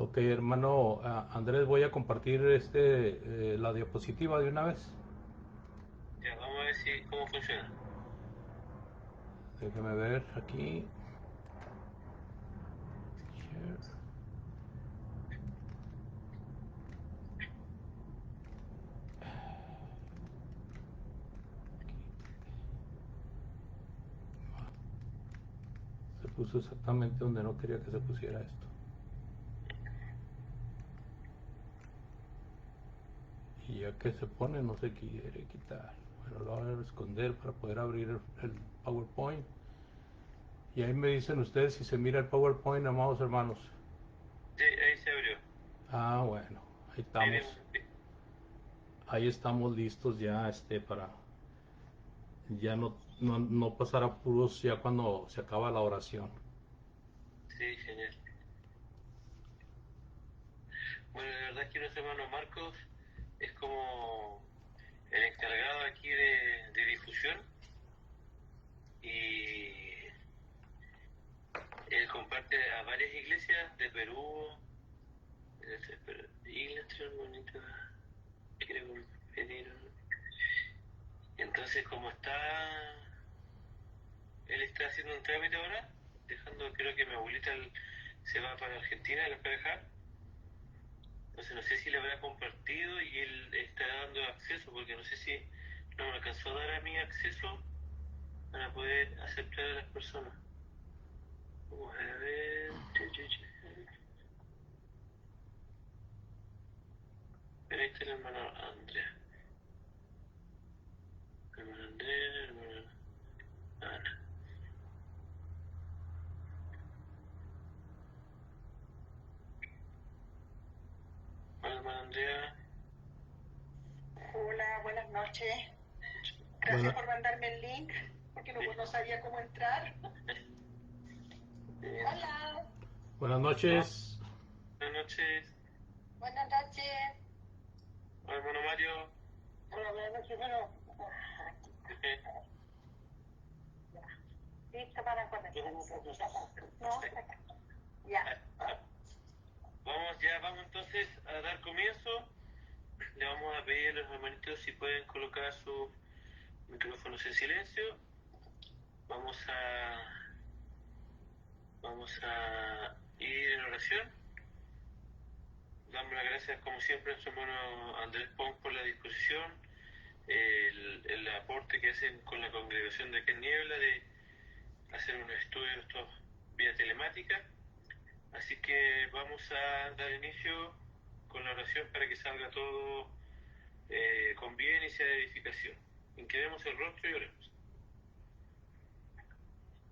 Ok, hermano Andrés, voy a compartir la diapositiva de una vez. Ya, vamos a ver cómo funciona. Déjeme ver aquí. Share. Se puso exactamente donde no quería que se pusiera esto. Y ya que se pone, no se quiere quitar. Bueno, lo voy a esconder para poder abrir el PowerPoint. Y ahí me dicen ustedes si se mira el PowerPoint, amados hermanos. Sí, ahí se abrió. Ah, bueno, ahí Ahí estamos. vemos. Ahí estamos listos ya para ya no pasar apuros ya cuando se acaba la oración. Sí, genial. Bueno, la verdad es que nuestro hermano Marcos es como el encargado aquí de difusión y él comparte a varias iglesias de Perú, y nuestro hermanito quiere pedir. Entonces, como él está haciendo un trámite ahora, creo que mi abuelita se va para Argentina, la puede dejar. Entonces no sé si le habrá compartido y él está dando acceso, porque no sé si no me alcanzó a dar a mí acceso para poder aceptar a las personas. Vamos a ver. Pero ahí está el hermano Andrea. Hermano Andrea, hermano Ana. Hola, hermano Andrea. Hola, buenas noches. Gracias Buena- por mandarme el link, porque no sabía cómo entrar. Bien. Hola, Buenas No, noches. buenas noches. buenas noches. Hola, hermano Mario. Hola, buenas noches. Bueno, listo para conectar. No, ya. Vamos entonces a dar comienzo. Le vamos a pedir a los hermanitos si pueden colocar sus micrófonos en silencio. Vamos a ir en oración. Damos las gracias como siempre a nuestro hermano Andrés Pons por la disposición, el aporte que hacen con la congregación de aquí en Niebla de hacer unos estudios estos vía telemática. Así que vamos a dar inicio con la oración para que salga todo con bien y sea de edificación. Inclinemos el rostro y oremos.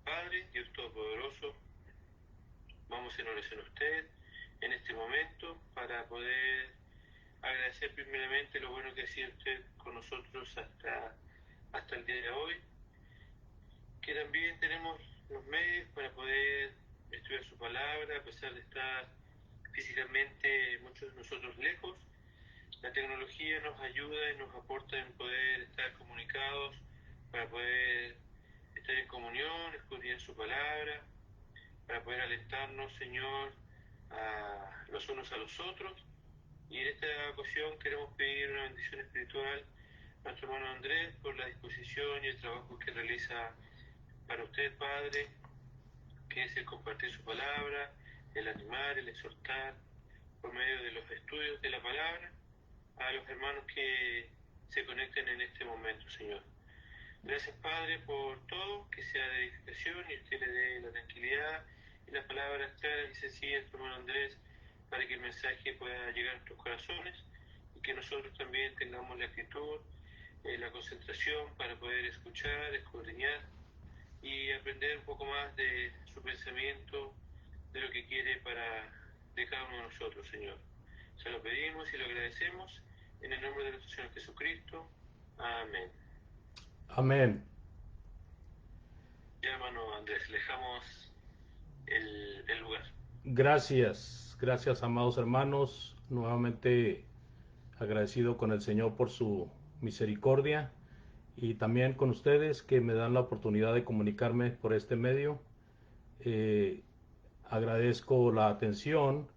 Padre, Dios Todopoderoso, vamos en oración a usted en este momento para poder agradecer primeramente lo bueno que ha sido usted con nosotros hasta el día de hoy, que también tenemos los medios para poder estudiar su palabra, a pesar de estar físicamente muchos de nosotros lejos. La tecnología nos ayuda y nos aporta en poder estar comunicados, para poder estar en comunión, escudriñar su palabra, para poder alentarnos, Señor, a los unos a los otros. Y en esta ocasión queremos pedir una bendición espiritual a nuestro hermano Andrés por la disposición y el trabajo que realiza para usted, Padre, que es el compartir su palabra, el animar, el exhortar, por medio de los estudios de la palabra, a los hermanos que se conecten en este momento, Señor. Gracias, Padre, por todo, que sea de edificación y usted le dé la tranquilidad y las palabras claras y sencillas a nuestro hermano Andrés, para que el mensaje pueda llegar a nuestros corazones y que nosotros también tengamos la actitud, la concentración para poder escuchar, escudriñar y aprender un poco más de su pensamiento, de lo que quiere de cada uno de nosotros, Señor. Se lo pedimos y lo agradecemos en el nombre de nuestro Señor Jesucristo. Amén. Amén. Ya, hermano Andrés, le dejamos el lugar. Gracias, gracias, amados hermanos. Nuevamente agradecido con el Señor por su misericordia y también con ustedes que me dan la oportunidad de comunicarme por este medio. Eh, Agradezco la atención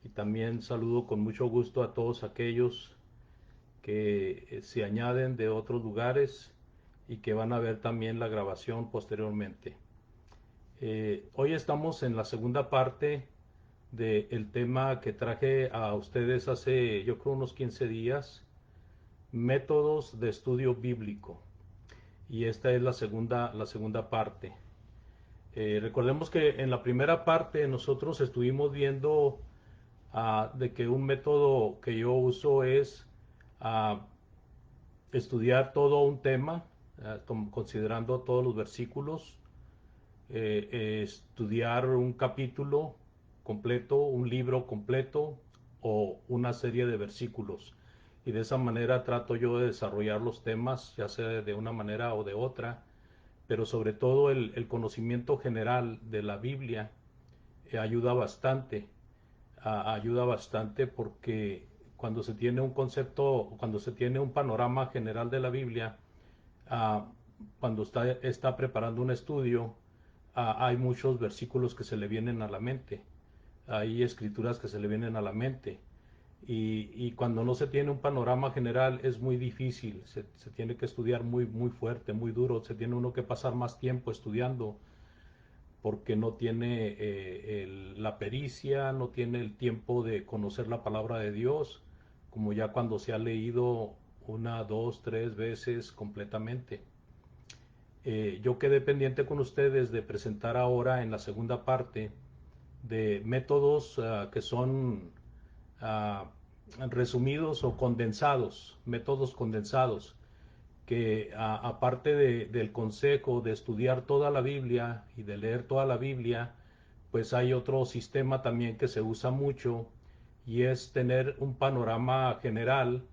y también saludo con mucho gusto a todos aquellos que se añaden de otros lugares y que van a ver también la grabación posteriormente. Hoy estamos en la segunda parte del tema que traje a ustedes hace yo creo unos 15 días, métodos de estudio bíblico. Y esta es la segunda parte. Recordemos que en la primera parte nosotros estuvimos viendo de que un método que yo uso es estudiar todo un tema, considerando todos los versículos, estudiar un capítulo completo, un libro completo o una serie de versículos. Y de esa manera trato yo de desarrollar los temas, ya sea de una manera o de otra, pero sobre todo el conocimiento general de la Biblia ayuda bastante porque cuando se tiene un concepto, cuando se tiene un panorama general de la Biblia, cuando está preparando un estudio, hay muchos versículos que se le vienen a la mente, hay escrituras que se le vienen a la mente. Y cuando no se tiene un panorama general es muy difícil, se tiene que estudiar muy fuerte, muy duro, se tiene uno que pasar más tiempo estudiando porque no tiene la pericia, no tiene el tiempo de conocer la palabra de Dios, como ya cuando se ha leído una, dos, tres veces completamente. Yo quedé pendiente con ustedes de presentar ahora en la segunda parte de métodos que son resumidos o condensados, métodos condensados, que aparte del consejo de estudiar toda la Biblia y de leer toda la Biblia, pues hay otro sistema también que se usa mucho y es tener un panorama general,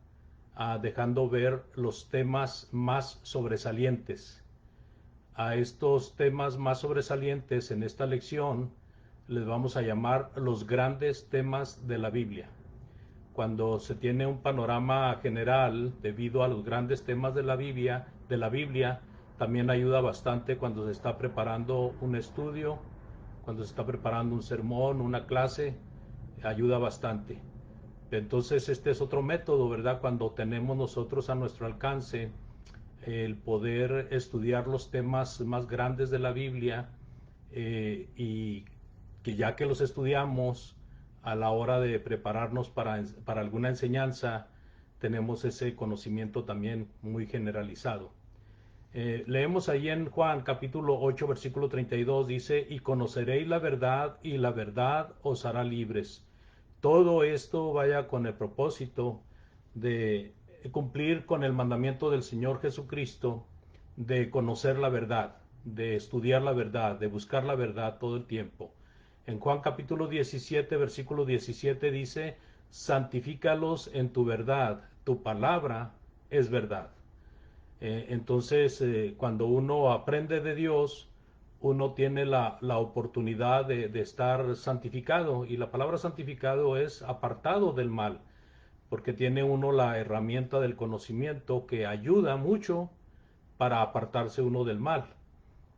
dejando ver los temas más sobresalientes. A estos temas más sobresalientes en esta lección les vamos a llamar los grandes temas de la Biblia. Cuando se tiene un panorama general debido a los grandes temas de la Biblia, también ayuda bastante cuando se está preparando un estudio, cuando se está preparando un sermón, una clase, ayuda bastante. Entonces este es otro método, ¿verdad? Cuando tenemos nosotros a nuestro alcance el poder estudiar los temas más grandes de la Biblia, y que ya que los estudiamos a la hora de prepararnos para alguna enseñanza, tenemos ese conocimiento también muy generalizado. Leemos ahí en Juan capítulo 8 versículo 32, dice, y conoceréis la verdad y la verdad os hará libres. Todo esto vaya con el propósito de cumplir con el mandamiento del Señor Jesucristo de conocer la verdad, de estudiar la verdad, de buscar la verdad todo el tiempo. En Juan capítulo 17, versículo 17 dice, santifícalos en tu verdad, tu palabra es verdad. Entonces, cuando uno aprende de Dios, uno tiene la oportunidad de estar santificado, y la palabra santificado es apartado del mal, porque tiene uno la herramienta del conocimiento que ayuda mucho para apartarse uno del mal.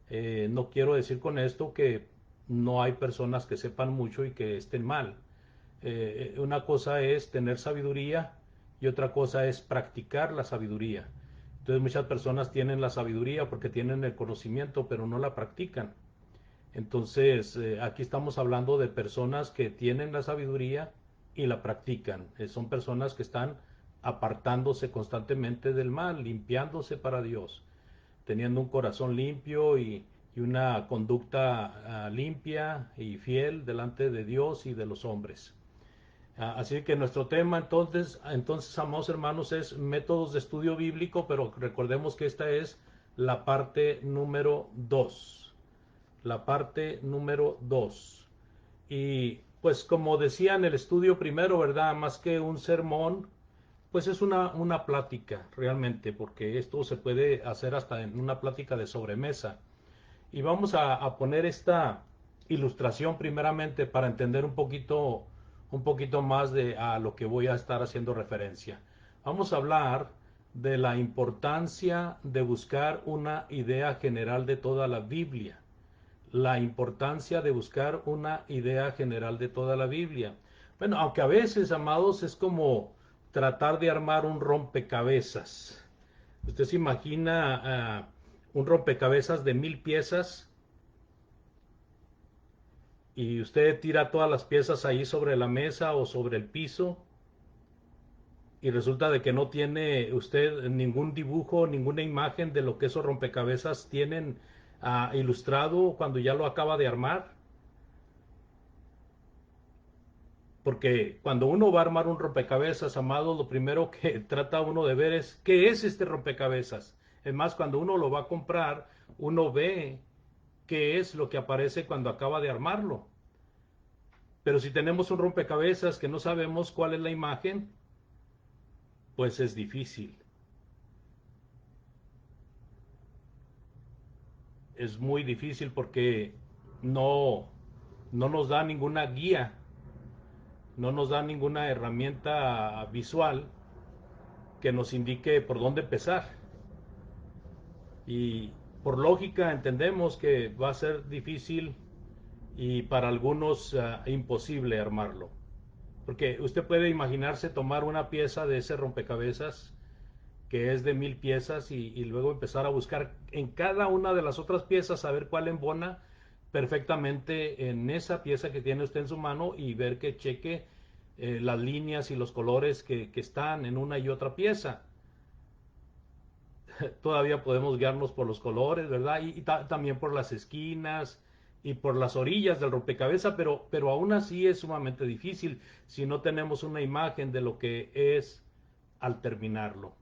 No quiero decir con esto que no hay personas que sepan mucho y que estén mal. Una cosa es tener sabiduría y otra cosa es practicar la sabiduría. Entonces muchas personas tienen la sabiduría porque tienen el conocimiento, pero no la practican. Entonces aquí estamos hablando de personas que tienen la sabiduría y la practican. Son personas que están apartándose constantemente del mal, limpiándose para Dios, teniendo un corazón limpio y una conducta limpia y fiel delante de Dios y de los hombres. Así que nuestro tema entonces, amados hermanos, es métodos de estudio bíblico, pero recordemos que esta es la parte número 2. La parte número 2. Y pues como decía en el estudio primero, ¿verdad? Más que un sermón, pues es una plática realmente, porque esto se puede hacer hasta en una plática de sobremesa. Y vamos a poner esta ilustración primeramente para entender un poquito más de a lo que voy a estar haciendo referencia. Vamos a hablar de la importancia de buscar una idea general de toda la Biblia. La importancia de buscar una idea general de toda la Biblia. Bueno, aunque a veces, amados, es como tratar de armar un rompecabezas. Usted se imagina un rompecabezas de 1000 piezas y usted tira todas las piezas ahí sobre la mesa o sobre el piso y resulta de que no tiene usted ningún dibujo, ninguna imagen de lo que esos rompecabezas tienen ilustrado cuando ya lo acaba de armar. Porque cuando uno va a armar un rompecabezas, amado, lo primero que trata uno de ver es qué es este rompecabezas. Es más, cuando uno lo va a comprar, uno ve qué es lo que aparece cuando acaba de armarlo. Pero si tenemos un rompecabezas que no sabemos cuál es la imagen, pues es difícil. Es muy difícil porque no, no nos da ninguna guía, no nos da ninguna herramienta visual que nos indique por dónde empezar. Y por lógica entendemos que va a ser difícil y para algunos imposible armarlo. Porque usted puede imaginarse tomar una pieza de ese rompecabezas que es de 1000 piezas y luego empezar a buscar en cada una de las otras piezas a ver cuál embona perfectamente en esa pieza que tiene usted en su mano y ver que cheque las líneas y los colores que están en una y otra pieza. Todavía podemos guiarnos por los colores, ¿verdad? Y también por las esquinas y por las orillas del rompecabezas, pero aún así es sumamente difícil si no tenemos una imagen de lo que es al terminarlo.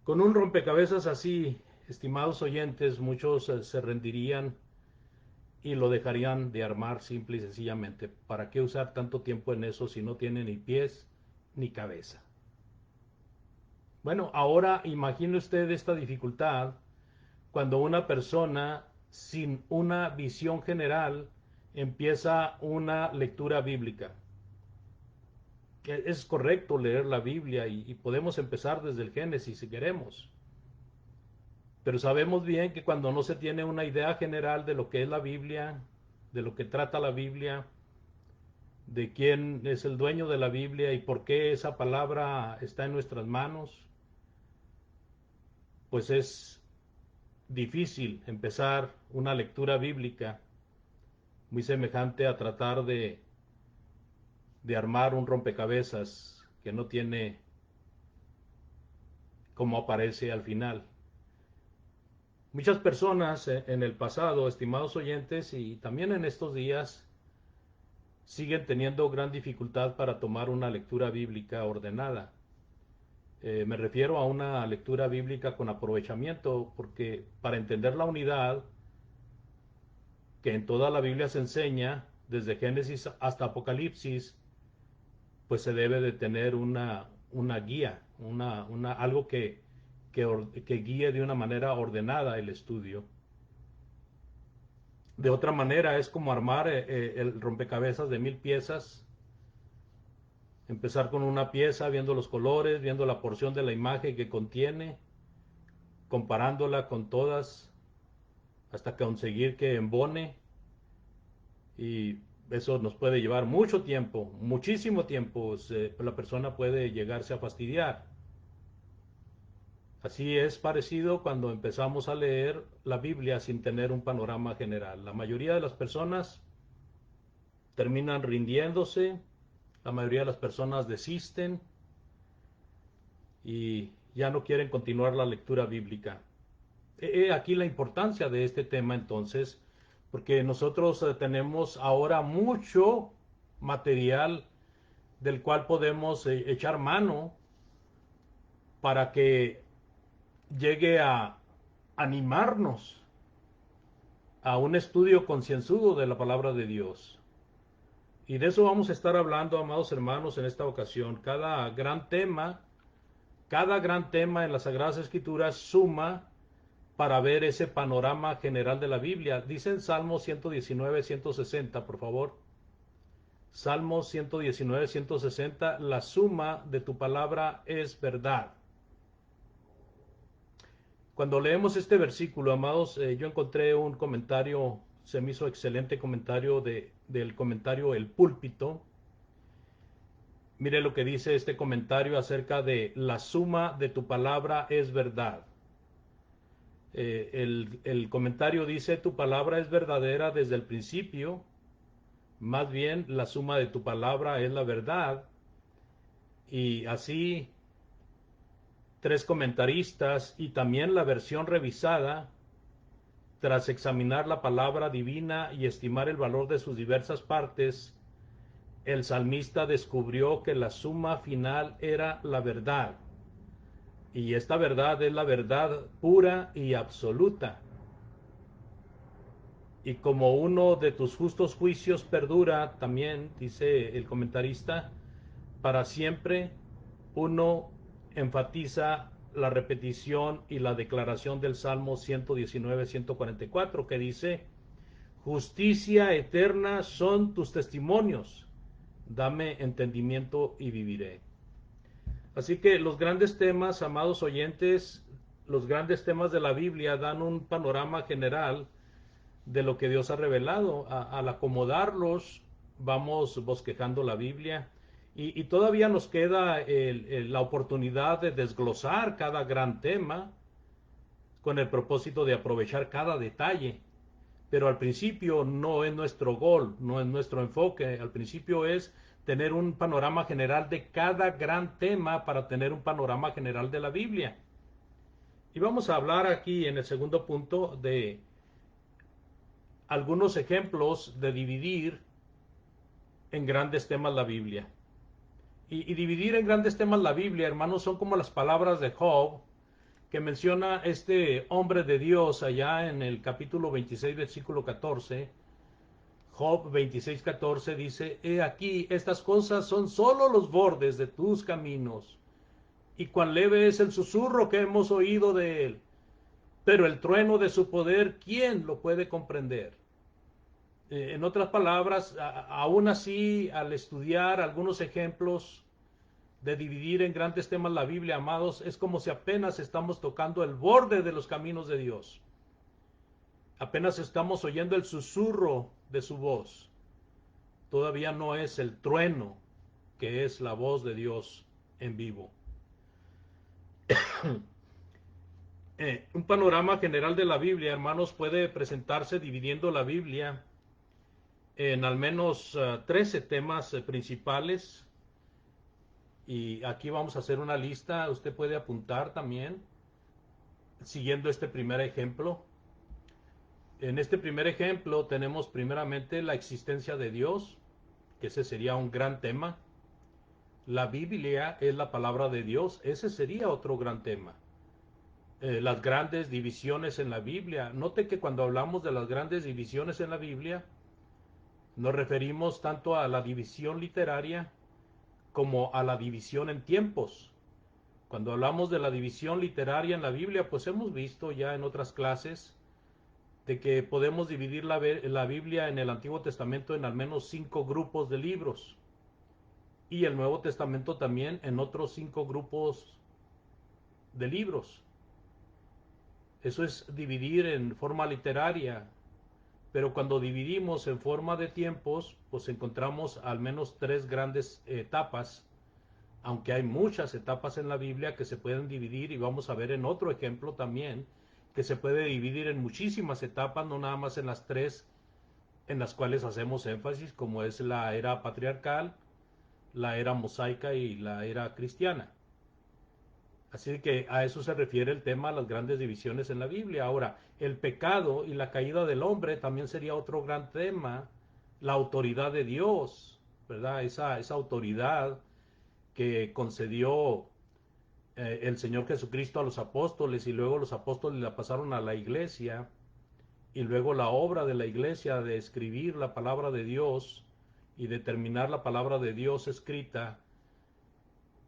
Con un rompecabezas así, estimados oyentes, muchos se rendirían y lo dejarían de armar simple y sencillamente. ¿Para qué usar tanto tiempo en eso si no tiene ni pies ni cabeza? Bueno, ahora imagine usted esta dificultad cuando una persona sin una visión general empieza una lectura bíblica. Es correcto leer la Biblia y podemos empezar desde el Génesis si queremos. Pero sabemos bien que cuando no se tiene una idea general de lo que es la Biblia, de lo que trata la Biblia, de quién es el dueño de la Biblia y por qué esa palabra está en nuestras manos, pues es difícil empezar una lectura bíblica muy semejante a tratar de armar un rompecabezas que no tiene como aparece al final. Muchas personas en el pasado, estimados oyentes, y también en estos días, siguen teniendo gran dificultad para tomar una lectura bíblica ordenada. Me refiero a una lectura bíblica con aprovechamiento, porque para entender la unidad que en toda la Biblia se enseña, desde Génesis hasta Apocalipsis, pues se debe de tener una guía, algo que guíe de una manera ordenada el estudio. De otra manera es como armar el rompecabezas de 1000 piezas. Empezar con una pieza, viendo los colores, viendo la porción de la imagen que contiene, comparándola con todas hasta conseguir que embone. Y eso nos puede llevar mucho tiempo, muchísimo tiempo. La persona puede llegarse a fastidiar. Así es parecido cuando empezamos a leer la Biblia sin tener un panorama general. La mayoría de las personas terminan rindiéndose, la mayoría de las personas desisten y ya no quieren continuar la lectura bíblica. Aquí la importancia de este tema entonces, porque nosotros tenemos ahora mucho material del cual podemos echar mano para que llegue a animarnos a un estudio concienzudo de la palabra de Dios. Y de eso vamos a estar hablando, amados hermanos, en esta ocasión. Cada gran tema en las Sagradas Escrituras suma para ver ese panorama general de la Biblia. Dicen Salmos 119, 160, por favor. Salmos 119, 160, la suma de tu palabra es verdad. Cuando leemos este versículo, amados, yo encontré un comentario se me hizo excelente comentario del comentario El Púlpito. Mire lo que dice este comentario acerca de la suma de tu palabra es verdad. El comentario dice, tu palabra es verdadera desde el principio, más bien la suma de tu palabra es la verdad. Y así, tres comentaristas y también la versión revisada, tras examinar la palabra divina y estimar el valor de sus diversas partes, el salmista descubrió que la suma final era la verdad. Y esta verdad es la verdad pura y absoluta. Y como uno de tus justos juicios perdura, también, dice el comentarista, para siempre uno enfatiza la repetición y la declaración del Salmo 119-144, que dice, justicia eterna son tus testimonios, dame entendimiento y viviré. Así que los grandes temas, amados oyentes, los grandes temas de la Biblia dan un panorama general de lo que Dios ha revelado. Al acomodarlos, vamos bosquejando la Biblia y todavía nos queda la oportunidad de desglosar cada gran tema con el propósito de aprovechar cada detalle. Pero al principio no es nuestro gol, no es nuestro enfoque. Al principio es tener un panorama general de cada gran tema para tener un panorama general de la Biblia. Y vamos a hablar aquí en el segundo punto de algunos ejemplos de dividir en grandes temas la Biblia. Y dividir en grandes temas la Biblia, hermanos, son como las palabras de Job, que menciona este hombre de Dios allá en el capítulo 26, versículo 14. Job 26:14 dice, he aquí, estas cosas son solo los bordes de tus caminos, y cuán leve es el susurro que hemos oído de él, pero el trueno de su poder, ¿quién lo puede comprender? En otras palabras, aún así, al estudiar algunos ejemplos de dividir en grandes temas la Biblia, amados, es como si apenas estamos tocando el borde de los caminos de Dios. Apenas estamos oyendo el susurro de su voz. Todavía no es el trueno que es la voz de Dios en vivo. Un panorama general de la Biblia, hermanos, puede presentarse dividiendo la Biblia en al menos 13 temas principales. Y aquí vamos a hacer una lista. Usted puede apuntar también, siguiendo este primer ejemplo. En este primer ejemplo tenemos primeramente la existencia de Dios, que ese sería un gran tema. La Biblia es la palabra de Dios, ese sería otro gran tema. Las grandes divisiones en la Biblia. Note que cuando hablamos de las grandes divisiones en la Biblia, nos referimos tanto a la división literaria como a la división en tiempos. Cuando hablamos de la división literaria en la Biblia, pues hemos visto ya en otras clases de que podemos dividir la Biblia en el Antiguo Testamento en al menos 5 grupos de libros y el Nuevo Testamento también en otros 5 grupos de libros. Eso es dividir en forma literaria, pero cuando dividimos en forma de tiempos, pues encontramos al menos 3 grandes etapas, aunque hay muchas etapas en la Biblia que se pueden dividir, y vamos a ver en otro ejemplo también que se puede dividir en muchísimas etapas, no nada más en las 3 en las cuales hacemos énfasis, como es la era patriarcal, la era mosaica y la era cristiana. Así que a eso se refiere el tema, las grandes divisiones en la Biblia. Ahora, el pecado y la caída del hombre también sería otro gran tema. La autoridad de Dios, ¿verdad? Esa autoridad que concedió el Señor Jesucristo a los apóstoles, y luego los apóstoles la pasaron a la iglesia, y luego la obra de la iglesia de escribir la palabra de Dios y determinar la palabra de Dios escrita,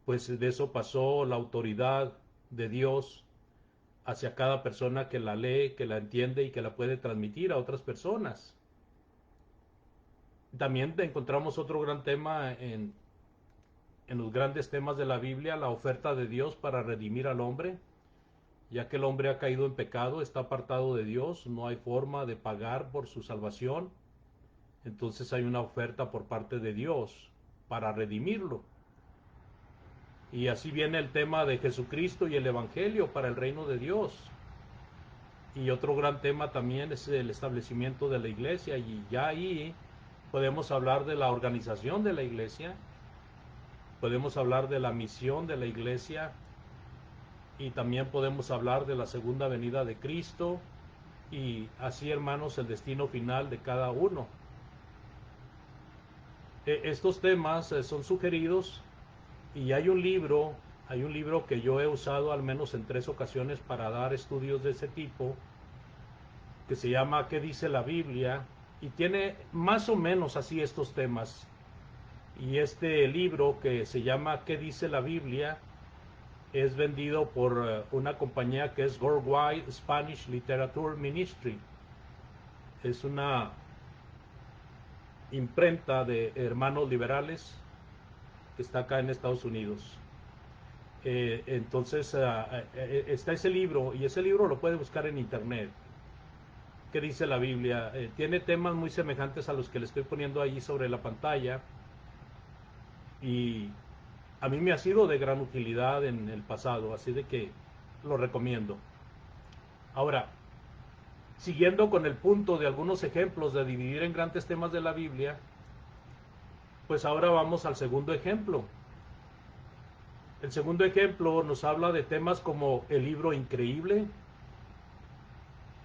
pues de eso pasó la autoridad de Dios hacia cada persona que la lee, que la entiende y que la puede transmitir a otras personas. También encontramos otro gran tema en los grandes temas de la Biblia, la oferta de Dios para redimir al hombre. ya que el hombre ha caído en pecado, está apartado de Dios, no hay forma de pagar por su salvación. Entonces hay una oferta por parte de Dios para redimirlo. Y así viene el tema de Jesucristo y el Evangelio para el reino de Dios. Y otro gran tema también es el establecimiento de la iglesia, y ya ahí podemos hablar de la organización de la iglesia, podemos hablar de la misión de la iglesia, y también podemos hablar de la segunda venida de Cristo, y así, hermanos, el destino final de cada uno. Estos temas son sugeridos, y hay un libro que yo he usado al menos en 3 ocasiones para dar estudios de ese tipo, que se llama ¿Qué dice la Biblia? Y tiene más o menos así estos temas. Y este libro, que se llama ¿Qué dice la Biblia?, es vendido por una compañía que es Worldwide Spanish Literature Ministry. Es una imprenta de hermanos liberales que está acá en Estados Unidos. Entonces está ese libro, y ese libro lo puede buscar en internet. ¿Qué dice la Biblia? Tiene temas muy semejantes a los que le estoy poniendo ahí sobre la pantalla, y a mí me ha sido de gran utilidad en el pasado, así de que lo recomiendo. Ahora, siguiendo con el punto de algunos ejemplos de dividir en grandes temas de la Biblia, pues ahora vamos al segundo ejemplo. El segundo ejemplo nos habla de temas como el libro increíble,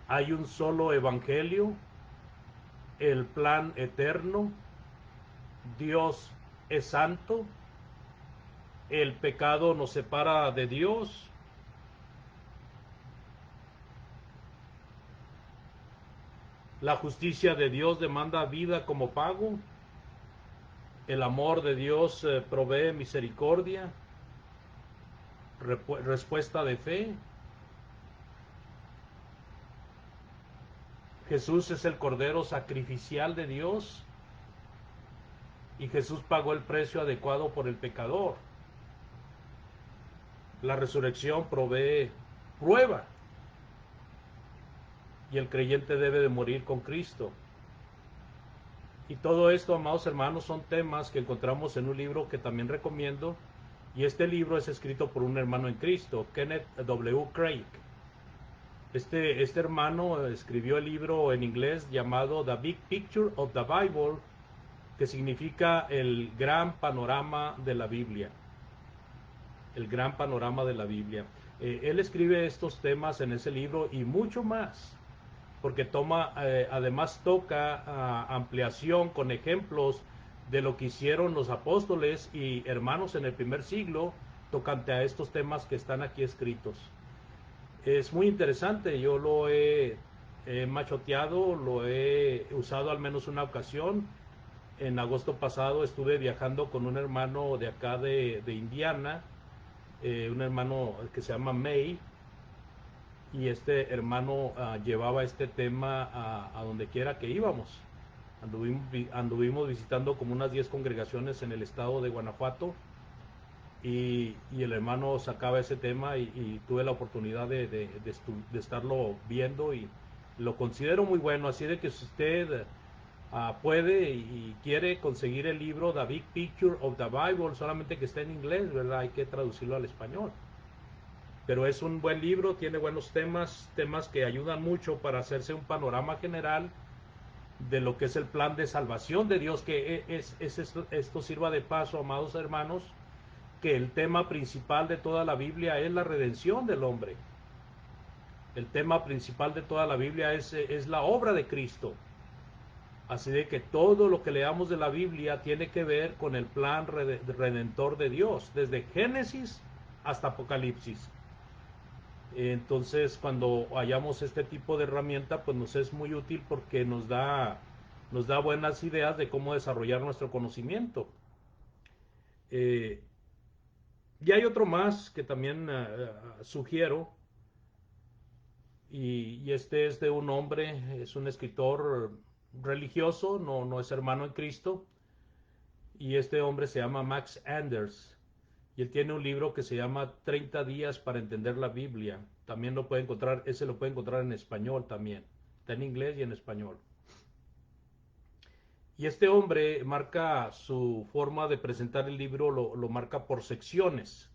hay un solo evangelio, el plan eterno, Dios es santo, el pecado nos separa de Dios, la justicia de Dios demanda vida como pago, el amor de Dios provee misericordia, respuesta de fe, Jesús es el Cordero sacrificial de Dios, y Jesús pagó el precio adecuado por el pecador. La resurrección provee prueba, y el creyente debe de morir con Cristo. Y todo esto, amados hermanos, son temas que encontramos en un libro que también recomiendo, y este libro es escrito por un hermano en Cristo, Kenneth W. Craig. Este hermano escribió el libro en inglés llamado The Big Picture of the Bible, que significa el gran panorama de la Biblia. El gran panorama de la Biblia. Él escribe estos temas en ese libro y mucho más, porque además toca ampliación con ejemplos de lo que hicieron los apóstoles y hermanos en el primer siglo tocante a estos temas que están aquí escritos. Es muy interesante, yo lo he machoteado, lo he usado al menos una ocasión. En agosto pasado estuve viajando con un hermano de acá de Indiana, un hermano que se llama May, y este hermano llevaba este tema a donde quiera que íbamos. Anduvimos visitando como unas 10 congregaciones en el estado de Guanajuato, y el hermano sacaba ese tema, y tuve la oportunidad de estarlo viendo, y lo considero muy bueno. Así de que si usted puede y quiere conseguir el libro The Big Picture of the Bible, solamente que está en inglés, ¿verdad? Hay que traducirlo al español. Pero es un buen libro, tiene buenos temas que ayudan mucho para hacerse un panorama general de lo que es el plan de salvación de Dios, que esto sirva de paso, amados hermanos, que el tema principal de toda la Biblia es la redención del hombre. El tema principal de toda la Biblia es la obra de Cristo. Así de que todo lo que leamos de la Biblia tiene que ver con el plan redentor de Dios, desde Génesis hasta Apocalipsis. Entonces, cuando hallamos este tipo de herramienta, pues nos es muy útil, porque nos da buenas ideas de cómo desarrollar nuestro conocimiento. Y hay otro más que también sugiero, y este es de un hombre, es un escritor religioso, no es hermano en Cristo, y este hombre se llama Max Anders, y él tiene un libro que se llama 30 días para entender la Biblia. también lo puede encontrar, ese lo puede encontrar en español también, está en inglés y en español. Y este hombre marca su forma de presentar el libro, lo marca por secciones.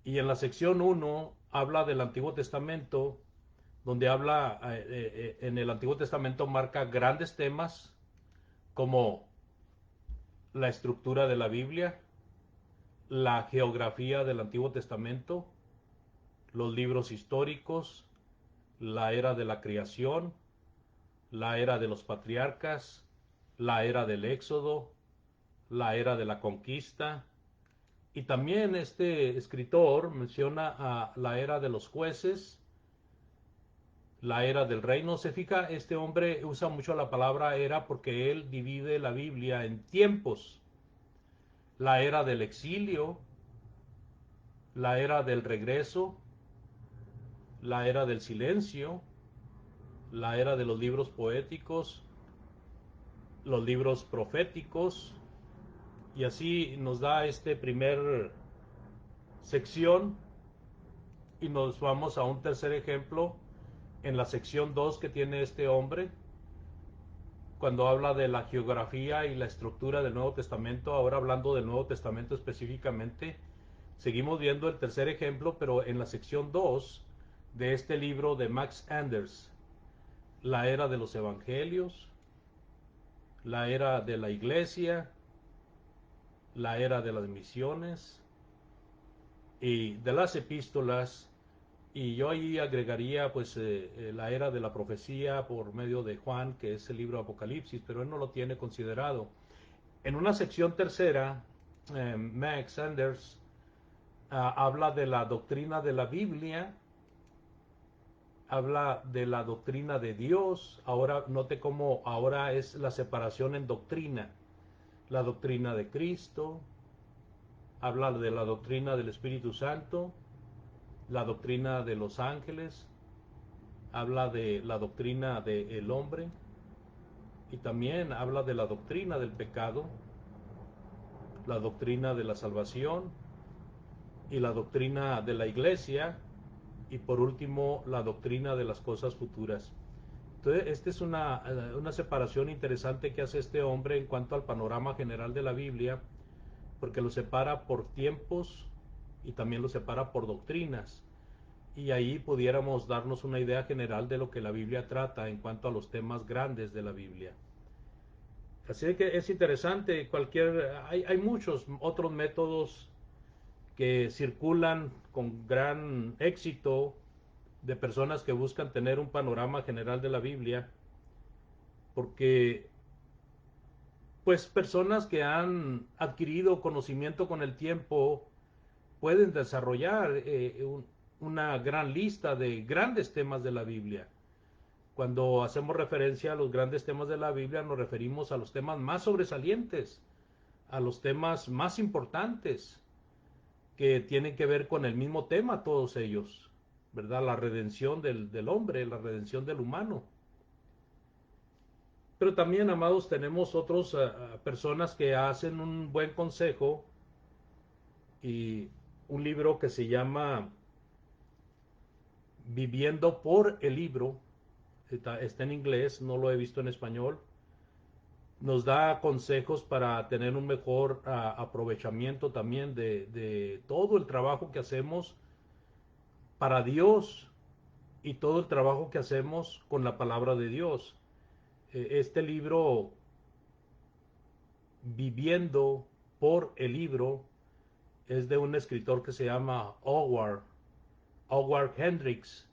Y en la sección 1 habla del Antiguo Testamento, donde habla, en el Antiguo Testamento marca grandes temas como la estructura de la Biblia, la geografía del Antiguo Testamento, los libros históricos, la era de la creación, la era de los patriarcas, la era del Éxodo, la era de la conquista. Y también este escritor menciona a la era de los jueces, la era del reino. Se fija, este hombre usa mucho la palabra era porque él divide la Biblia en tiempos. La era del exilio, la era del regreso, la era del silencio, la era de los libros poéticos, los libros proféticos, y así nos da este primer sección y nos vamos a un tercer ejemplo en la sección 2 que tiene este hombre cuando habla de la geografía y la estructura del Nuevo Testamento. Ahora hablando del Nuevo Testamento específicamente, seguimos viendo el tercer ejemplo, pero en la sección 2 de este libro de Max Anders, la era de los evangelios, la era de la iglesia, la era de las misiones y de las epístolas. Y yo ahí agregaría pues la era de la profecía por medio de Juan, que es el libro Apocalipsis, pero él no lo tiene considerado. En una sección tercera, Max Sanders habla de la doctrina de la Biblia, habla de la doctrina de Dios. Ahora note cómo ahora es la separación en doctrina. La doctrina de Cristo, habla de la doctrina del Espíritu Santo, la doctrina de los ángeles, habla de la doctrina del hombre y también habla de la doctrina del pecado, la doctrina de la salvación y la doctrina de la iglesia y por último la doctrina de las cosas futuras. Entonces, esta es una separación interesante que hace este hombre en cuanto al panorama general de la Biblia, porque lo separa por tiempos y también lo separa por doctrinas. Y ahí pudiéramos darnos una idea general de lo que la Biblia trata en cuanto a los temas grandes de la Biblia. Así que es interesante, hay muchos otros métodos que circulan con gran éxito de personas que buscan tener un panorama general de la Biblia, porque pues personas que han adquirido conocimiento con el tiempo pueden desarrollar una gran lista de grandes temas de la Biblia. Cuando hacemos referencia a los grandes temas de la Biblia, nos referimos a los temas más sobresalientes, a los temas más importantes, que tienen que ver con el mismo tema, todos ellos, ¿verdad? La redención del hombre, la redención del humano. Pero también, amados, tenemos otras personas que hacen un buen consejo y un libro que se llama Viviendo por el libro, está en inglés, no lo he visto en español. Nos da consejos para tener un mejor aprovechamiento también de todo el trabajo que hacemos para Dios y todo el trabajo que hacemos con la palabra de Dios. Este libro, Viviendo por el libro, es de un escritor que se llama Howard Hendricks.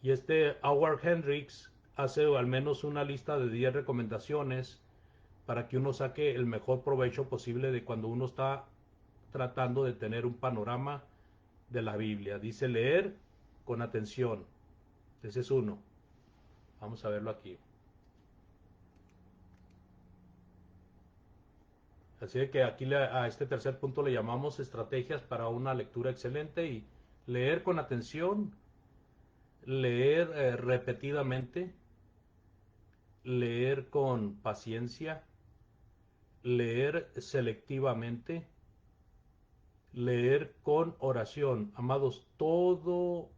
Y este Howard Hendricks hace al menos una lista de 10 recomendaciones para que uno saque el mejor provecho posible de cuando uno está tratando de tener un panorama de la Biblia. Dice leer con atención. Ese es uno. Vamos a verlo aquí. Así que aquí a este tercer punto le llamamos estrategias para una lectura excelente y leer con atención, leer repetidamente, leer con paciencia, leer selectivamente, leer con oración. Amados, todo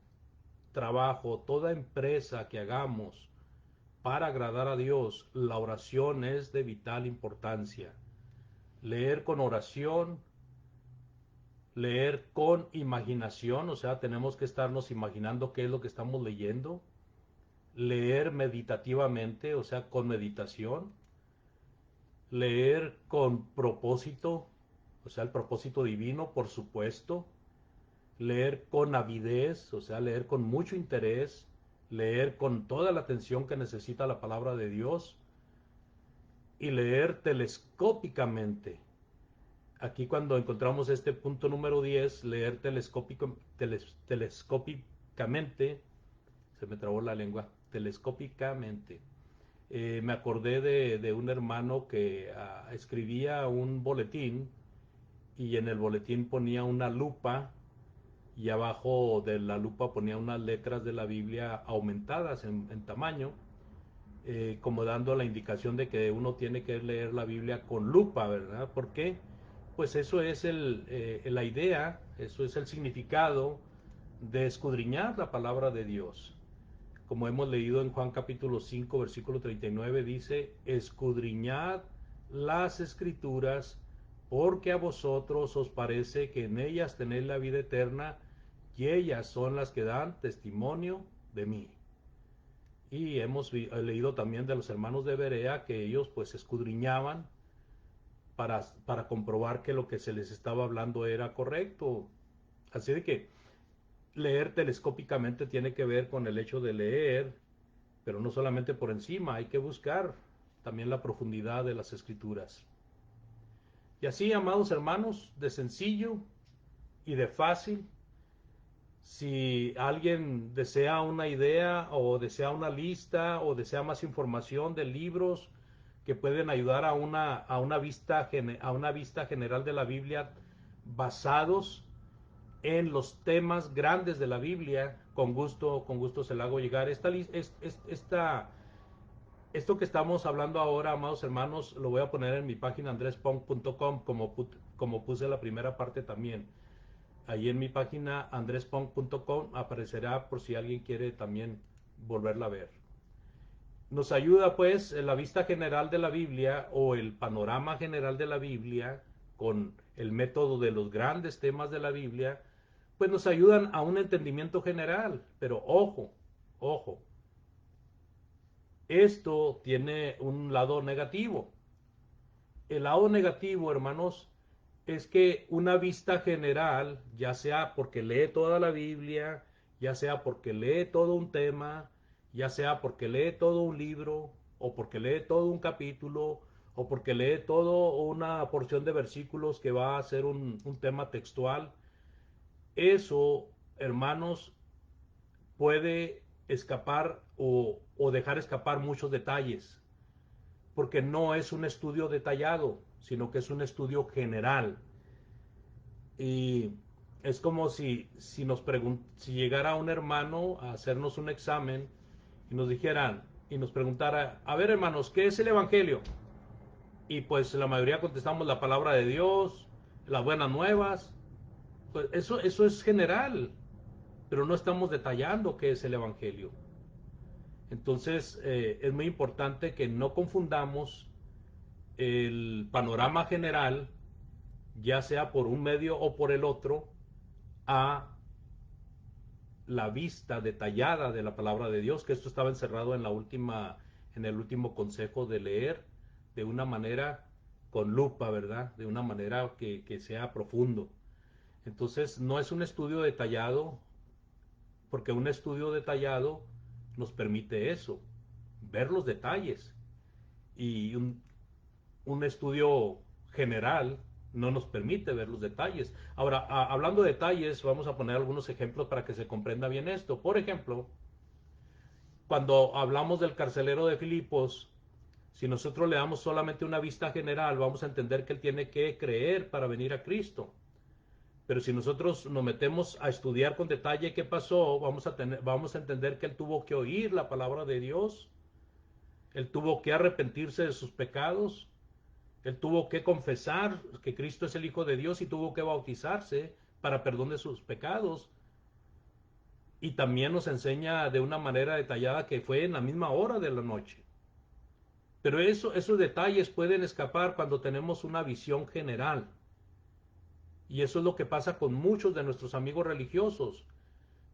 trabajo, toda empresa que hagamos para agradar a Dios, la oración es de vital importancia. Leer con oración, leer con imaginación, o sea, tenemos que estarnos imaginando qué es lo que estamos leyendo. Leer meditativamente, o sea, con meditación. Leer con propósito, o sea, el propósito divino, por supuesto. Leer con avidez, o sea, leer con mucho interés. Leer con toda la atención que necesita la palabra de Dios. Y leer telescópicamente. Aquí cuando encontramos este punto número 10, leer telescópicamente, se me trabó la lengua, telescópicamente. Me acordé de un hermano que escribía un boletín y en el boletín ponía una lupa y abajo de la lupa ponía unas letras de la Biblia aumentadas en tamaño, como dando la indicación de que uno tiene que leer la Biblia con lupa, ¿verdad? ¿Por qué? Pues eso es la idea, eso es el significado de escudriñar la palabra de Dios. Como hemos leído en Juan capítulo 5, versículo 39, dice, escudriñad las escrituras, porque a vosotros os parece que en ellas tenéis la vida eterna, y ellas son las que dan testimonio de mí. Y hemos leído también de los hermanos de Berea que ellos pues escudriñaban para comprobar que lo que se les estaba hablando era correcto. Así de que leer telescópicamente tiene que ver con el hecho de leer, pero no solamente por encima, hay que buscar también la profundidad de las escrituras. Y así, amados hermanos, de sencillo y de fácil, si alguien desea una idea o desea una lista o desea más información de libros que pueden ayudar a una vista general de la Biblia basados en los temas grandes de la Biblia, con gusto se la hago llegar. Esto que estamos hablando ahora, amados hermanos, lo voy a poner en mi página andrespong.com, como puse la primera parte también. Ahí en mi página andrespong.com aparecerá por si alguien quiere también volverla a ver. Nos ayuda pues en la vista general de la Biblia o el panorama general de la Biblia con el método de los grandes temas de la Biblia, pues nos ayudan a un entendimiento general. Pero ojo, esto tiene un lado negativo. El lado negativo, hermanos, es que una vista general, ya sea porque lee toda la Biblia, ya sea porque lee todo un tema, ya sea porque lee todo un libro, o porque lee todo un capítulo, o porque lee toda una porción de versículos que va a ser un tema textual, eso, hermanos, puede escapar o dejar escapar muchos detalles, porque no es un estudio detallado, sino que es un estudio general. Y es como si llegara un hermano a hacernos un examen y nos dijeran y nos preguntara, a ver hermanos, ¿qué es el Evangelio? Y pues la mayoría contestamos la palabra de Dios, las buenas nuevas. Pues eso es general, pero no estamos detallando qué es el Evangelio. Entonces es muy importante que no confundamos el panorama general, ya sea por un medio o por el otro, a la vista detallada de la palabra de Dios, que esto estaba encerrado en el último consejo de leer de una manera con lupa, ¿verdad? De una manera que sea profundo. Entonces, no es un estudio detallado, porque un estudio detallado nos permite eso, ver los detalles. Y un estudio general no nos permite ver los detalles. Ahora, hablando de detalles, vamos a poner algunos ejemplos para que se comprenda bien esto. Por ejemplo, cuando hablamos del carcelero de Filipos, si nosotros le damos solamente una vista general, vamos a entender que él tiene que creer para venir a Cristo. Pero si nosotros nos metemos a estudiar con detalle qué pasó, vamos a entender que él tuvo que oír la palabra de Dios, él tuvo que arrepentirse de sus pecados, él tuvo que confesar que Cristo es el Hijo de Dios y tuvo que bautizarse para perdón de sus pecados. y también nos enseña de una manera detallada que fue en la misma hora de la noche. Pero esos detalles pueden escapar cuando tenemos una visión general. Y eso es lo que pasa con muchos de nuestros amigos religiosos,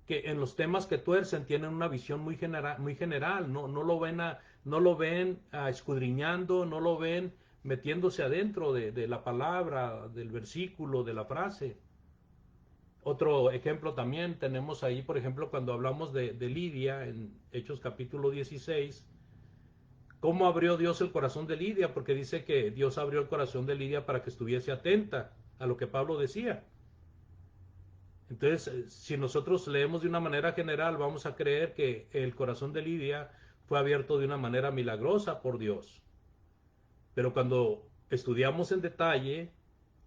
que en los temas que tuercen tienen una visión muy general, no lo ven, no lo ven escudriñando, no lo ven metiéndose adentro de la palabra, del versículo, de la frase. Otro ejemplo también tenemos ahí, por ejemplo, cuando hablamos de Lidia en Hechos capítulo 16, ¿cómo abrió Dios el corazón de Lidia? Porque dice que Dios abrió el corazón de Lidia para que estuviese atenta a lo que Pablo decía. Entonces, si nosotros leemos de una manera general, vamos a creer que el corazón de Lidia fue abierto de una manera milagrosa por Dios. Pero cuando estudiamos en detalle,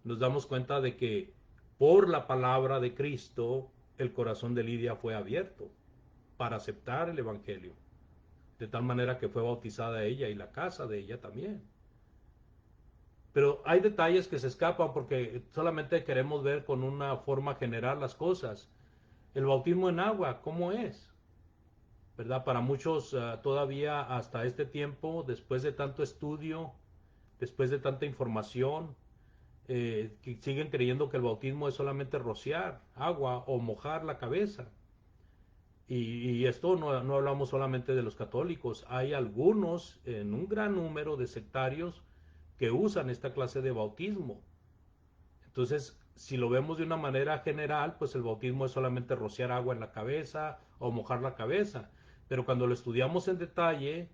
nos damos cuenta de que por la palabra de Cristo, el corazón de Lidia fue abierto para aceptar el Evangelio. De tal manera que fue bautizada ella y la casa de ella también. Pero hay detalles que se escapan porque solamente queremos ver con una forma general las cosas. El bautismo en agua, ¿cómo es? ¿Verdad? Para muchos todavía hasta este tiempo, después de tanto estudio, después de tanta información, que siguen creyendo que el bautismo es solamente rociar agua o mojar la cabeza. Y esto no hablamos solamente de los católicos, hay algunos, en un gran número de sectarios, que usan esta clase de bautismo. Entonces, si lo vemos de una manera general, pues el bautismo es solamente rociar agua en la cabeza o mojar la cabeza. Pero cuando lo estudiamos en detalle,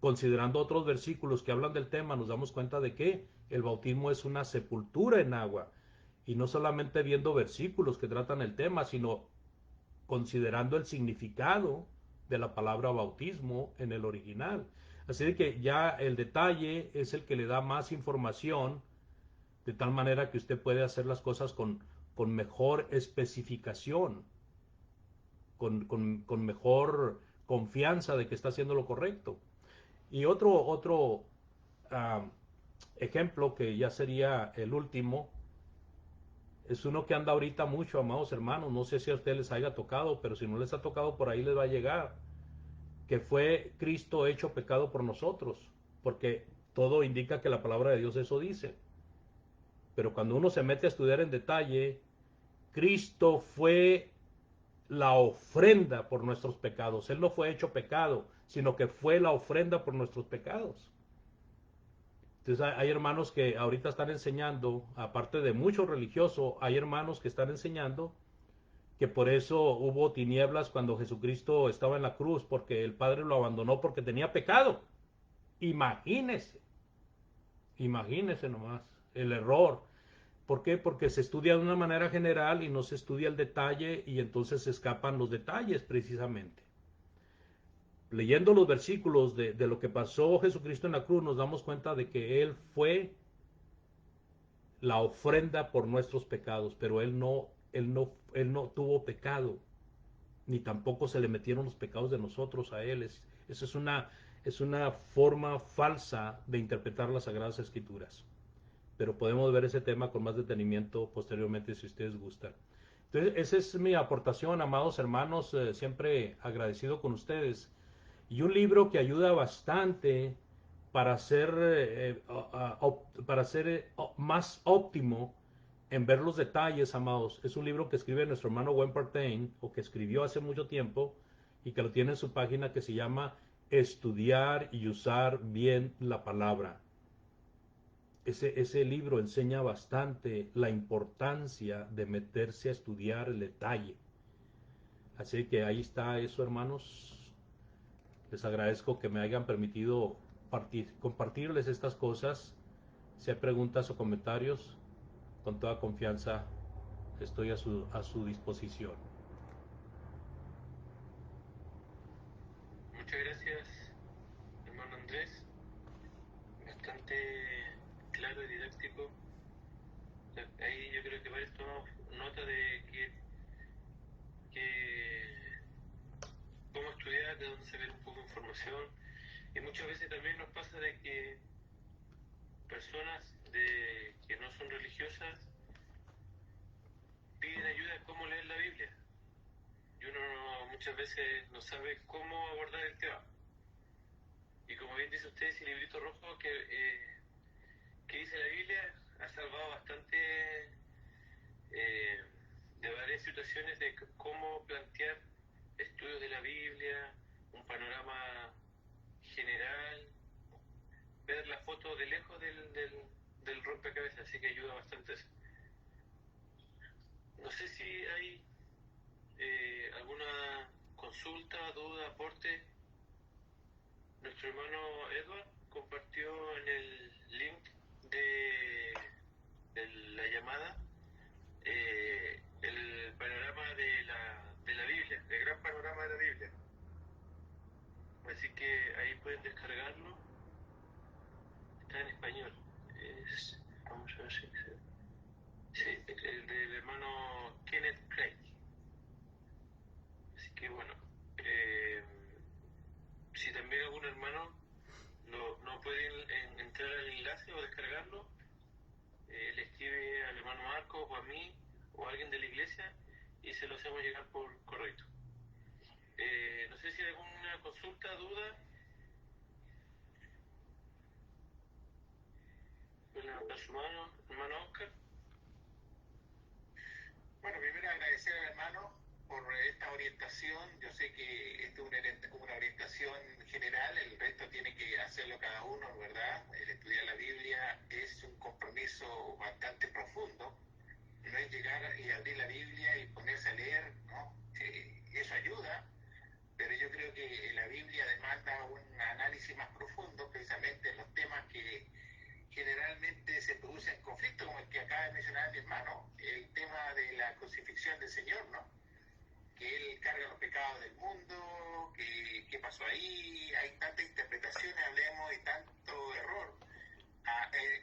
considerando otros versículos que hablan del tema, nos damos cuenta de que el bautismo es una sepultura en agua. Y no solamente viendo versículos que tratan el tema, sino considerando el significado de la palabra bautismo en el original. Así que ya el detalle es el que le da más información, de tal manera que usted puede hacer las cosas con mejor especificación, con mejor confianza de que está haciendo lo correcto. Y otro uh, ejemplo, que ya sería el último, es uno que anda ahorita mucho, amados hermanos. No sé si a ustedes les haya tocado, pero si no les ha tocado, por ahí les va a llegar. Que fue Cristo hecho pecado por nosotros. Porque todo indica que la palabra de Dios eso dice. Pero cuando uno se mete a estudiar en detalle, Cristo fue la ofrenda por nuestros pecados. Él no fue hecho pecado, sino que fue la ofrenda por nuestros pecados. Entonces hay hermanos que ahorita están enseñando, aparte de mucho religioso, hay hermanos que están enseñando que por eso hubo tinieblas cuando Jesucristo estaba en la cruz, porque el Padre lo abandonó porque tenía pecado. Imagínese, imagínese nomás el error. ¿Por qué? Porque se estudia de una manera general y no se estudia el detalle, y entonces se escapan los detalles precisamente. Leyendo los versículos de lo que pasó Jesucristo en la cruz, nos damos cuenta de que Él fue la ofrenda por nuestros pecados, pero él no tuvo pecado, ni tampoco se le metieron los pecados de nosotros a Él. Eso es una forma falsa de interpretar las Sagradas Escrituras. Pero podemos ver ese tema con más detenimiento posteriormente si ustedes gustan. Entonces, esa es mi aportación, amados hermanos, siempre agradecido con ustedes. Y un libro que ayuda bastante para ser más óptimo en ver los detalles, amados. Es un libro que escribe nuestro hermano Wayne Partain, o que escribió hace mucho tiempo, y que lo tiene en su página, que se llama Estudiar y usar bien la palabra. Ese libro enseña bastante la importancia de meterse a estudiar el detalle. Así que ahí está eso, hermanos. Les agradezco que me hayan permitido compartirles estas cosas. Si hay preguntas o comentarios, con toda confianza estoy a su disposición. Muchas gracias, hermano Andrés. Bastante claro y didáctico. Ahí yo creo que varios tomamos nota de cómo estudiar, de dónde sacar un poco de información. Y muchas veces también nos pasa de que personas que no son religiosas piden ayuda en cómo leer la Biblia. Y uno muchas veces no sabe cómo abordar el tema. Y como bien dice usted, ese librito rojo que dice la Biblia ha salvado bastante de varias situaciones de cómo plantear estudios de la Biblia, un panorama general, ver la foto de lejos del rompecabezas, así que ayuda bastante eso. No sé si hay alguna consulta, duda, aporte. Nuestro hermano Edward compartió en el link de la llamada el panorama de la Biblia, el gran panorama de la Biblia. Así que ahí pueden descargarlo. Está en español. Vamos a ver si... Sí, el del hermano Kenneth Craig. Así que bueno, si también algún hermano no puede entrar al enlace o descargarlo, le escribe al hermano Marco o a mí o a alguien de la iglesia y se lo hacemos llegar por correo. No sé si hay alguna consulta, duda. ¿Pueden levantar su mano, hermano Oscar? Bueno, primero agradecer al hermano por esta orientación. Yo sé que esto es una orientación general, el resto tiene que hacerlo cada uno, ¿verdad? El estudiar la Biblia es un compromiso bastante profundo. No es llegar y abrir la Biblia y ponerse a leer, ¿no? Eso ayuda, pero yo creo que la Biblia demanda un análisis más profundo, precisamente en los temas que generalmente se producen conflictos, como el que acaba de mencionar mi hermano, el tema de la crucifixión del Señor, ¿no? Que Él carga los pecados del mundo, qué pasó ahí, hay tantas interpretaciones, hablemos, y tanto error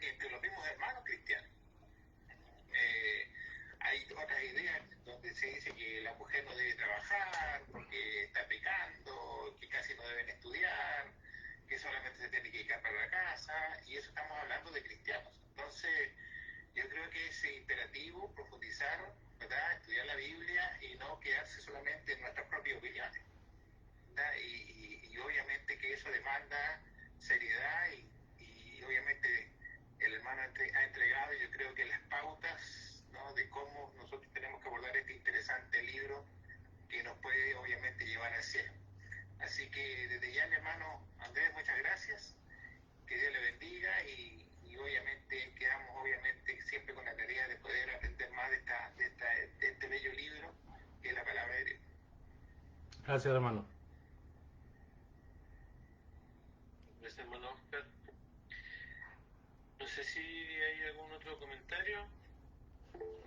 entre los mismos hermanos cristianos. Hay otras ideas donde se dice que la mujer no debe trabajar porque está pecando, que casi no deben estudiar, que solamente se tiene que dedicar para la casa, y eso estamos hablando de cristianos. Entonces, yo creo que es imperativo profundizar, ¿verdad? Estudiar la Biblia y no quedarse solamente en nuestras propias opiniones, ¿verdad? Y obviamente que eso demanda seriedad y obviamente el hermano ha entregado, yo creo que las pautas, ¿no? De cómo nosotros tenemos que abordar este interesante libro que nos puede obviamente llevar al cielo. Así que desde ya, mi hermano Andrés, muchas gracias, que Dios le bendiga y obviamente quedamos obviamente siempre con la tarea de poder aprender más de este bello libro que es la palabra de Dios. Gracias, hermano. Gracias, hermano Oscar. No sé si hay algún otro comentario,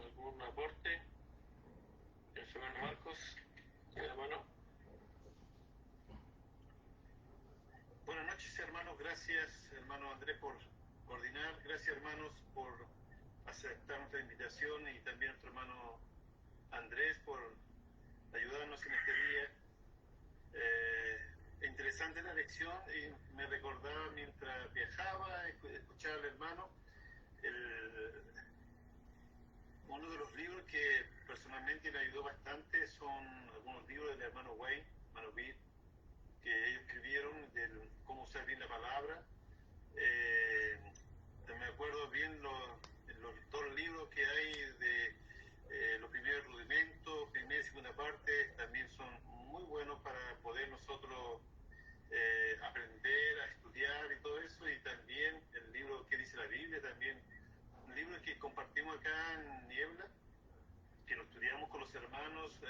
algún aporte. El hermano Marcos, hermano. Buenas noches, hermanos. Gracias, hermano Andrés, por coordinar. Gracias, hermanos, por aceptar nuestra invitación y también a nuestro hermano Andrés por ayudarnos en este día. Interesante la lección y me recordaba mientras viajaba, escuchaba al hermano, uno de los libros que personalmente me ayudó bastante son algunos libros del hermano Wayne, hermano Bill, que ellos escribieron de cómo usar bien la palabra. Me acuerdo bien dos libros que hay de los primeros rudimentos, primera y segunda parte, también son muy buenos para poder nosotros aprender a estudiar y todo eso, y también el libro que dice la Biblia, también un libro que compartimos acá en Niebla, que lo estudiamos con los hermanos,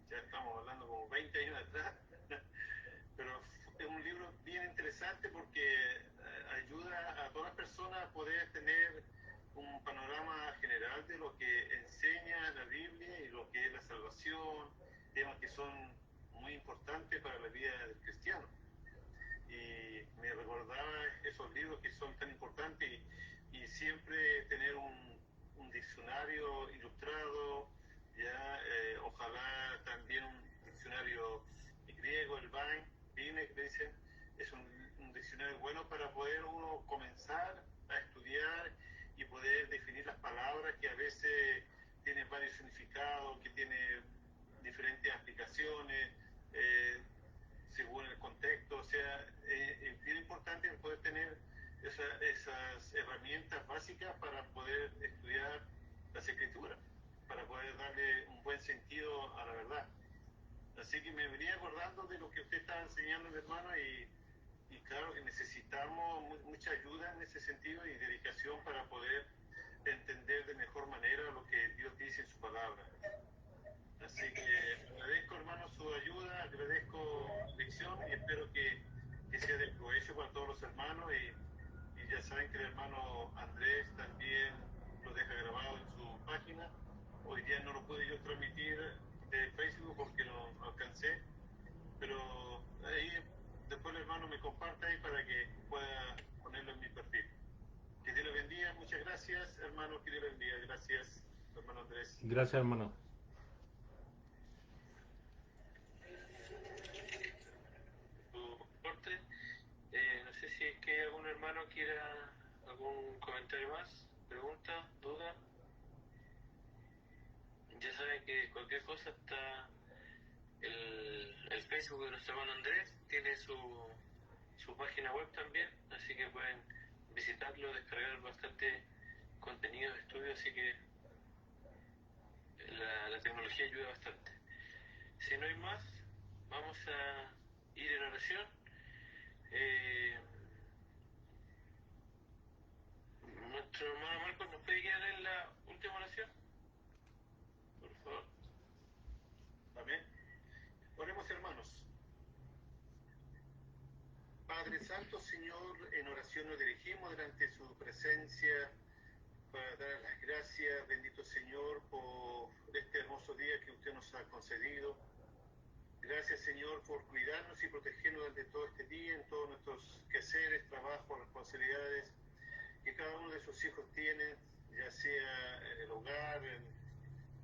ya estamos hablando como 20 años atrás, pero es un libro bien interesante porque ayuda a todas las personas a poder tener un panorama general de lo que enseña la Biblia y lo que es la salvación, temas que son muy importantes para la vida del cristiano. Y me recordaba esos libros que son tan importantes y siempre tener un diccionario ilustrado, ya ojalá también un diccionario griego, el Vine, que dicen, es un diccionario bueno para poder uno comenzar a estudiar y poder definir las palabras que a veces tienen varios significados, que tienen diferentes aplicaciones, según el contexto. O sea, es bien importante poder tener esas herramientas básicas para poder estudiar las escrituras, para poder darle un buen sentido a la verdad. Así que me venía acordando de lo que usted estaba enseñando, mi hermano, y claro que necesitamos mucha ayuda en ese sentido y dedicación para poder entender de mejor manera lo que Dios dice en su palabra. Así que agradezco, hermano, su ayuda, agradezco lección y espero que sea de provecho para todos los hermanos. Y ya saben que el hermano Andrés también lo deja grabado en su página. Hoy día no lo pude yo transmitir de Facebook porque no alcancé, pero ahí después el hermano me comparta ahí para que pueda ponerlo en mi perfil. Que Dios le bendiga, muchas gracias, hermano, que Dios le bendiga. Gracias, hermano Andrés. Gracias, hermano. Tu corte. No sé si es que algún hermano quiera algún comentario más, pregunta, duda. Ya saben que cualquier cosa está el Facebook de nuestro hermano Andrés, tiene su página web también, así que pueden visitarlo, descargar bastante contenido de estudio, así que la tecnología ayuda bastante. Si no hay más, vamos a ir en oración. Nuestro hermano Marcos, ¿nos puede guiar en la última oración? Por favor. Amén. Oremos, hermanos. Padre Santo, Señor, en oración nos dirigimos delante de su presencia para dar las gracias, bendito Señor, por este hermoso día que usted nos ha concedido. Gracias, Señor, por cuidarnos y protegernos durante todo este día, en todos nuestros quehaceres, trabajos, responsabilidades que cada uno de sus hijos tiene, ya sea en el hogar, en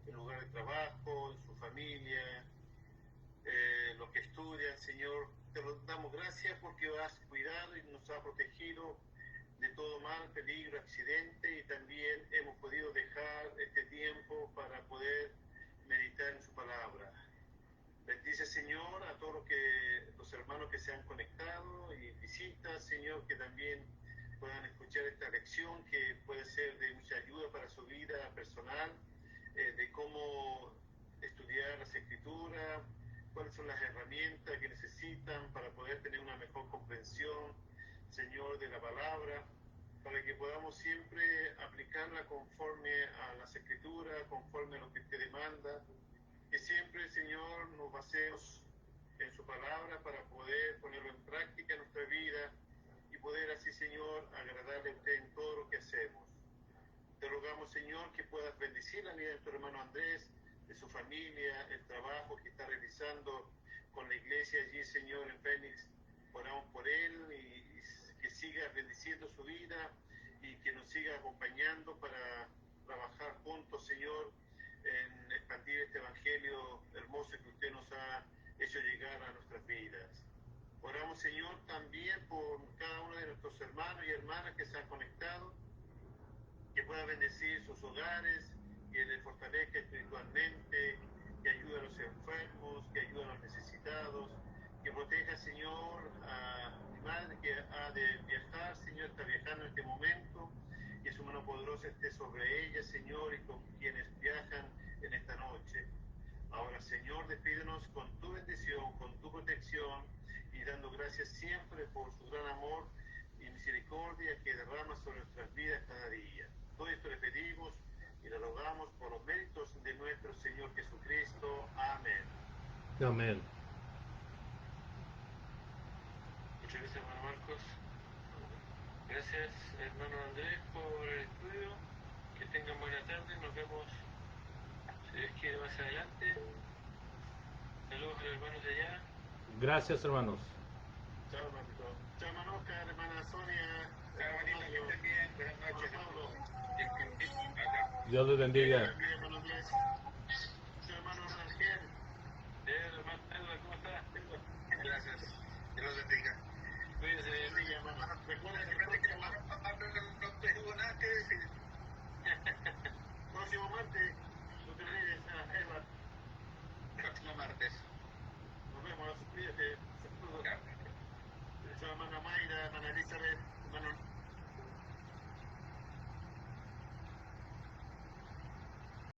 el lugar de trabajo, en su familia, los que estudian, Señor. Te damos gracias porque has cuidado y nos has protegido de todo mal, peligro, accidente, y también hemos podido dejar este tiempo para poder meditar en su palabra. Bendice, Señor, a todos los hermanos que se han conectado y visitas, Señor, que también puedan escuchar esta lección que puede ser de mucha ayuda para su vida personal, de cómo estudiar las escrituras, cuáles son las herramientas que necesitan para poder tener una mejor comprensión, Señor, de la palabra, para que podamos siempre aplicarla conforme a las escrituras, conforme a lo que usted demanda. Que siempre, Señor, nos basemos en su palabra para poder ponerlo en práctica en nuestra vida y poder así, Señor, agradarle a usted en todo lo que hacemos. Te rogamos, Señor, que puedas bendecir la vida de tu hermano Andrés, de su familia, el trabajo que está realizando con la iglesia allí, Señor, en Fénix. Oramos por él y que siga bendiciendo su vida y que nos siga acompañando para trabajar juntos, Señor, en expandir este evangelio hermoso que usted nos ha hecho llegar a nuestras vidas. Oramos, Señor, también por cada uno de nuestros hermanos y hermanas que se han conectado, que pueda bendecir sus hogares, que les fortalezca espiritualmente, que ayude a los enfermos, que ayude a los necesitados, que proteja, Señor, a mi madre que ha de viajar, Señor, está viajando en este momento, que su mano poderosa esté sobre ella, Señor, y con quienes viajan en esta noche. Ahora, Señor, despídenos con tu bendición, con tu protección, y dando gracias siempre por su gran amor y misericordia que derrama sobre nuestras vidas cada día. Todo esto le pedimos y le rogamos por los méritos de nuestro Señor Jesucristo. Amén. Amén. Muchas gracias, hermano Marcos. Gracias, hermano Andrés, por el estudio. Que tengan buena tarde. Nos vemos, si Dios quiere, más adelante. Saludos a los hermanos de allá. Gracias, hermanos. Chao, hermanito. Chao, hermano Oscar, hermana Sonia. Chao, bonito, que estén bien. Buenas noches. Pablo. Dios les bendiga. Bien,